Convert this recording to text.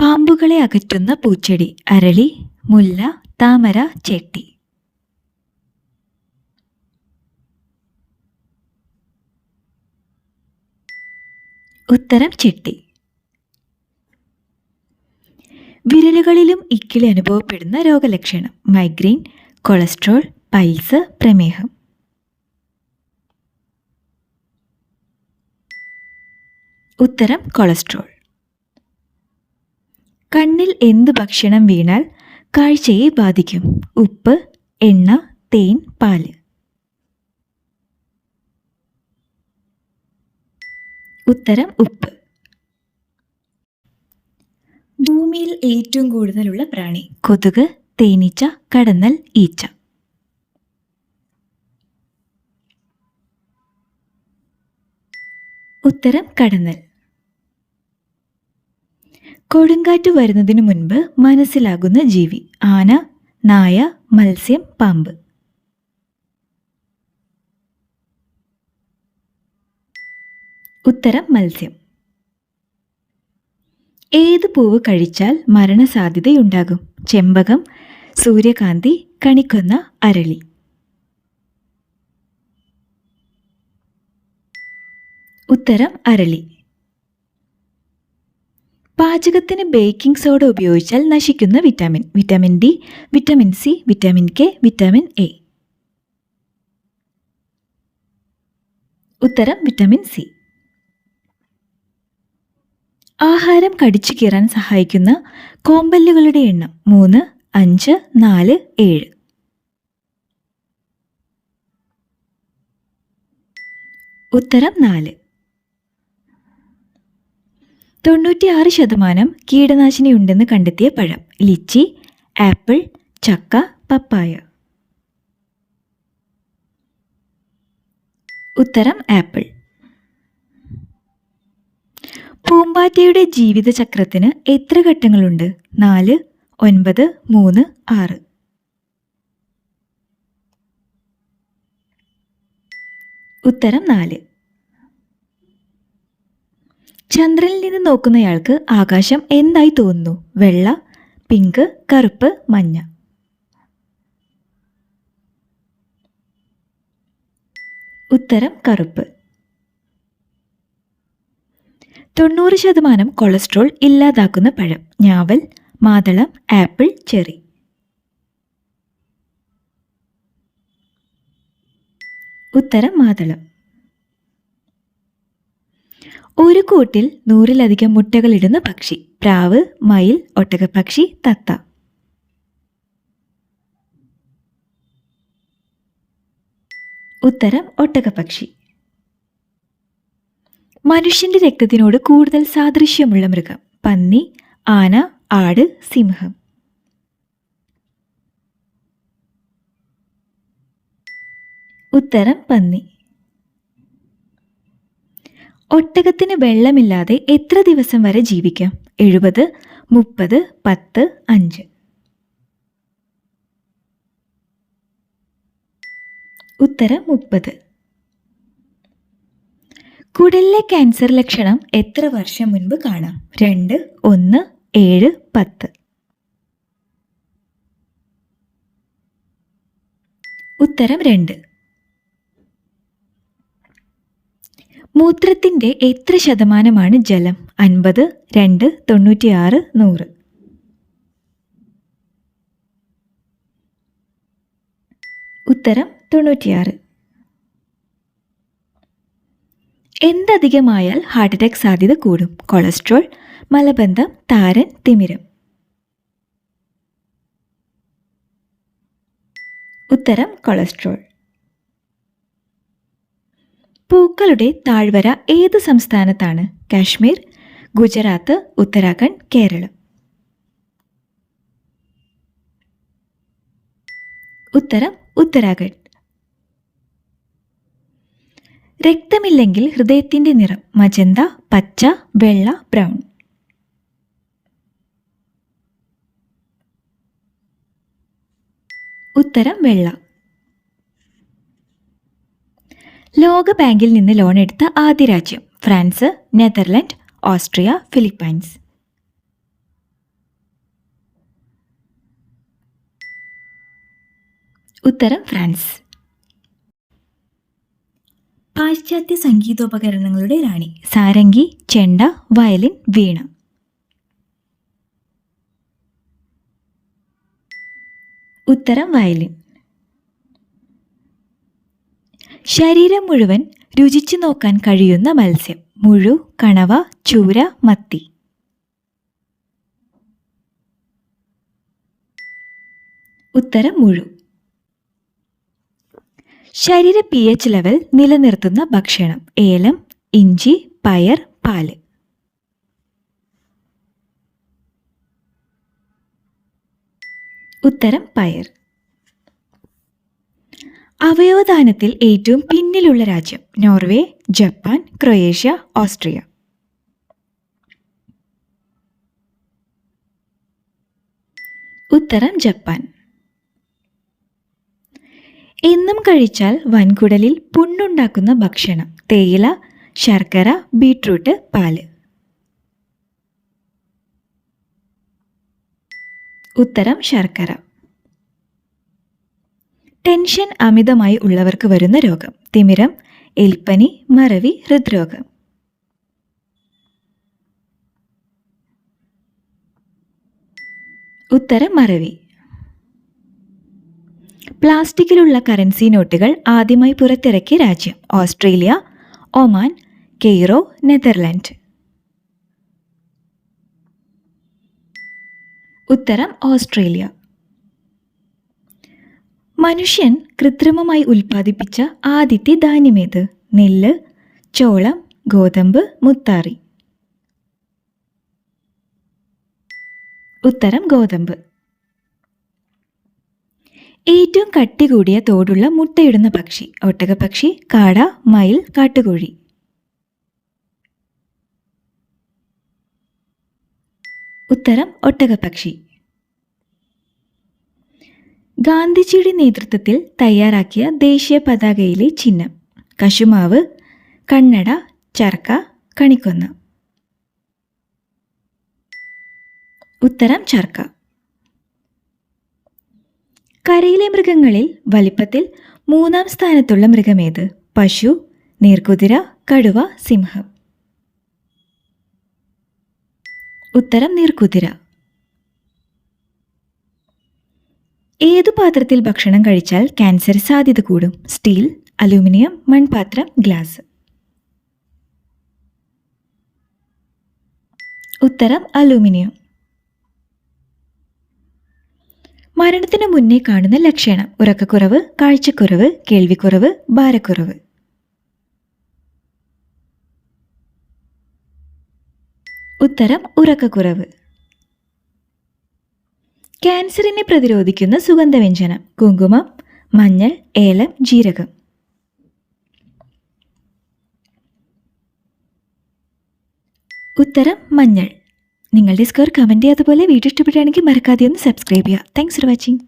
പാമ്പുകളെ അകറ്റുന്ന പൂച്ചെടി: അരളി, മുല്ല, താമര, ചെട്ടി. ഉത്തരം ചെട്ടി. വിരലുകളിലും ഇക്കിളി അനുഭവപ്പെടുന്ന രോഗലക്ഷണം: മൈഗ്രെയിൻ, കൊളസ്ട്രോൾ, പൈൽസ്, പ്രമേഹം. ഉത്തരം കൊളസ്ട്രോൾ. കണ്ണിൽ എന്ത് ഭക്ഷണം വീണാൽ കാഴ്ചയെ ബാധിക്കും? ഉപ്പ്, എണ്ണ, തേൻ, പാല്. ഉത്തരം ഉപ്പ്. ഭൂമിയിൽ ഏറ്റവും കൂടുതലുള്ള പ്രാണി: കൊതുക്, തേനീച്ച, കടന്നൽ, ഈച്ച. ഉത്തരം കടന്നൽ. കൊടുങ്കാറ്റ് വരുന്നതിനു മുൻപ് മനസ്സിലാകുന്ന ജീവി: ആന, നായ, മത്സ്യം, പാമ്പ്. ഉത്തരം മത്സ്യം. ഏത് പൂവ് കഴിച്ചാൽ മരണസാധ്യതയുണ്ടാകും? ചെമ്പകം, സൂര്യകാന്തി, കണിക്കൊന്ന, അരളി. ഉത്തരം അരളി. പാചകത്തിന് ബേക്കിംഗ് സോഡ ഉപയോഗിച്ചാൽ നശിക്കുന്ന vitamin: vitamin D, vitamin C, vitamin K, vitamin A. ഉത്തരം വിറ്റാമിൻ സി. ആഹാരം കടിച്ചു കീറാൻ സഹായിക്കുന്ന കോമ്പല്ലുകളുടെ എണ്ണം: 3, 5, 4, 7. ഉത്തരം 4. 96% കീടനാശിനി ഉണ്ടെന്ന് കണ്ടെത്തിയ പഴം: ലിച്ചി, ആപ്പിൾ, ചക്ക, പപ്പായ. ഉത്തരം ആപ്പിൾ. പൂമ്പാറ്റയുടെ ജീവിതചക്രത്തിന് എത്ര ഘട്ടങ്ങളുണ്ട്? 4, 9, 3, 6. ഉത്തരം 4. ചന്ദ്രനിൽ നിന്ന് നോക്കുന്നയാൾക്ക് ആകാശം എന്തായി തോന്നുന്നു? വെള്ള, പിങ്ക്, കറുപ്പ്, മഞ്ഞ. ഉത്തരം കറുപ്പ്. 90% കൊളസ്ട്രോൾ ഇല്ലാതാക്കുന്ന പഴം: ഞാവൽ, മാതളം, ആപ്പിൾ, ചെറി. ഉത്തരം മാതളം. ഒരു കൂട്ടിൽ 100-ലധികം മുട്ടകളിടുന്ന പക്ഷി: പ്രാവ്, മയിൽ, ഒട്ടകപ്പക്ഷി, തത്ത. ഉത്തരം ഒട്ടകപ്പക്ഷി. മനുഷ്യന്റെ രക്തത്തിനോട് കൂടുതൽ സാദൃശ്യമുള്ള മൃഗം: പന്നി, ആന, ആട്, സിംഹം. ഉത്തരം പന്നി. ഒട്ടകത്തിന് വെള്ളമില്ലാതെ എത്ര ദിവസം വരെ ജീവിക്കാം? 70, 30, 10, 5. ഉത്തരം 30. കുടലിലെ ക്യാൻസർ ലക്ഷണം എത്ര വർഷം മുൻപ് കാണാം? 2, 1, 7, 10. ഉത്തരം 2. മൂത്രത്തിന്റെ എത്ര ശതമാനമാണ് ജലം? 50, 2, 96, 100. ഉത്തരം 96. എന്തധികമായാൽ ഹാർട്ട് അറ്റാക്ക് സാധ്യത കൂടും? കൊളസ്ട്രോൾ, മലബന്ധം, താരൻ, തിമിരം. ഉത്തരം കൊളസ്ട്രോൾ. പൂക്കളുടെ താഴ്വര ഏത് സംസ്ഥാനത്താണ്? കാശ്മീർ, ഗുജറാത്ത്, ഉത്തരാഖണ്ഡ്, കേരളം. ഉത്തരം ഉത്തരാഖണ്ഡ്. രക്തമില്ലെങ്കിൽ ഹൃദയത്തിന്റെ നിറം: മജന്ത, പച്ച, വെള്ള, ബ്രൗൺ. ഉത്തരം വെള്ള. ലോകബാങ്കിൽ നിന്ന് ലോൺ എടുത്ത ആദ്യ രാജ്യം: ഫ്രാൻസ്, നെതർലൻഡ്, ഓസ്ട്രിയ, ഫിലിപ്പൈൻസ്. ഉത്തരം ഫ്രാൻസ്. പാശ്ചാത്യ സംഗീതോപകരണങ്ങളുടെ റാണി. സാരംഗി, ചെണ്ട, വയലിൻ, വീണ. ഉത്തരം വയലിൻ. ശരീരം മുഴുവൻ രുചിച്ചു നോക്കാൻ കഴിയുന്ന മത്സ്യം. മുഴു, കണവ, ചൂര, മത്തി. ഉത്തരം മുഴു. ശരീര pH ലെവൽ നിലനിർത്തുന്ന ഭക്ഷണം. ഏലം, ഇഞ്ചി, പയർ, പാല്. ഉത്തരം പയർ. അവയവദാനത്തിൽ ഏറ്റവും പിന്നിലുള്ള രാജ്യം. Norway, Japan, Croatia, Austria. ഉത്തരം ജപ്പാൻ. എന്നും കഴിച്ചാൽ വൻകുടലിൽ പുണ്ണുണ്ടാക്കുന്ന ഭക്ഷണം. തേയില, ശർക്കര, ബീട്രൂട്ട്, പാല്. ഉത്തരം ശർക്കര. ടെൻഷൻ അമിതമായി ഉള്ളവർക്ക് വരുന്ന രോഗം. തിമിരം, എലിപ്പനി, മറവി, ഹൃദ്രോഗം. ഉത്തരം മറവി. പ്ലാസ്റ്റിക്കിലുള്ള കറൻസി നോട്ടുകൾ ആദ്യമായി പുറത്തിറക്കിയ രാജ്യം. Australia, Oman, Cairo, Netherland. ഉത്തരം ഓസ്ട്രേലിയ. മനുഷ്യൻ കൃത്രിമമായി ഉൽപ്പാദിപ്പിച്ച ആദ്യത്തെ ധാന്യമേത്? നെല്ല്, ചോളം, ഗോതമ്പ്, മുത്താറി. ഉത്തരം ഗോതമ്പ്. ഏറ്റവും കട്ടി കൂടിയ തോടുള്ള മുട്ടയിടുന്ന പക്ഷി. ഒട്ടകപ്പക്ഷി, കാട, മയിൽ, കാട്ടുകോഴി. ഉത്തരം ഒട്ടകപ്പക്ഷി. ഗാന്ധിജിയുടെ നേതൃത്വത്തിൽ തയ്യാറാക്കിയ ദേശീയ പതാകയിലെ ചിഹ്നം. കശുമാവ്, കണ്ണട, ചർക്ക, കണിക്കൊന്ന. ഉത്തരം ചർക്ക. കരയിലെ മൃഗങ്ങളിൽ വലിപ്പത്തിൽ 3-ാം സ്ഥാനത്തുള്ള മൃഗമേത്? പശു, നീർക്കുതിര, കടുവ, സിംഹം. ഉത്തരം നീർക്കുതിര. ഏതു പാത്രത്തിൽ ഭക്ഷണം കഴിച്ചാൽ ക്യാൻസർ സാധ്യത കൂടും? സ്റ്റീൽ, അലൂമിനിയം, മൺപാത്രം, ഗ്ലാസ്. ഉത്തരം അലൂമിനിയം. മരണത്തിന് മുന്നേ കാണുന്ന ലക്ഷണം. ഉറക്കക്കുറവ്, കാഴ്ചക്കുറവ്, കേൾവിക്കുറവ്, ഭാരക്കുറവ്. ഉത്തരം ഉറക്കക്കുറവ്. ക്യാൻസറിനെ പ്രതിരോധിക്കുന്ന സുഗന്ധവ്യഞ്ജനം. കുങ്കുമം, മഞ്ഞൾ, ഏലം, ജീരകം. ഉത്തരം മഞ്ഞൾ. നിങ്ങളുടെ സ്കോർ കമൻറ്റ് ചെയ്യാത്തപോലെ വീഡിയോ ഇഷ്ടപ്പെടുകയാണെങ്കിൽ മറക്കാതെ ഒന്ന് സബ്സ്ക്രൈബ് ചെയ്യുക. Thanks for watching.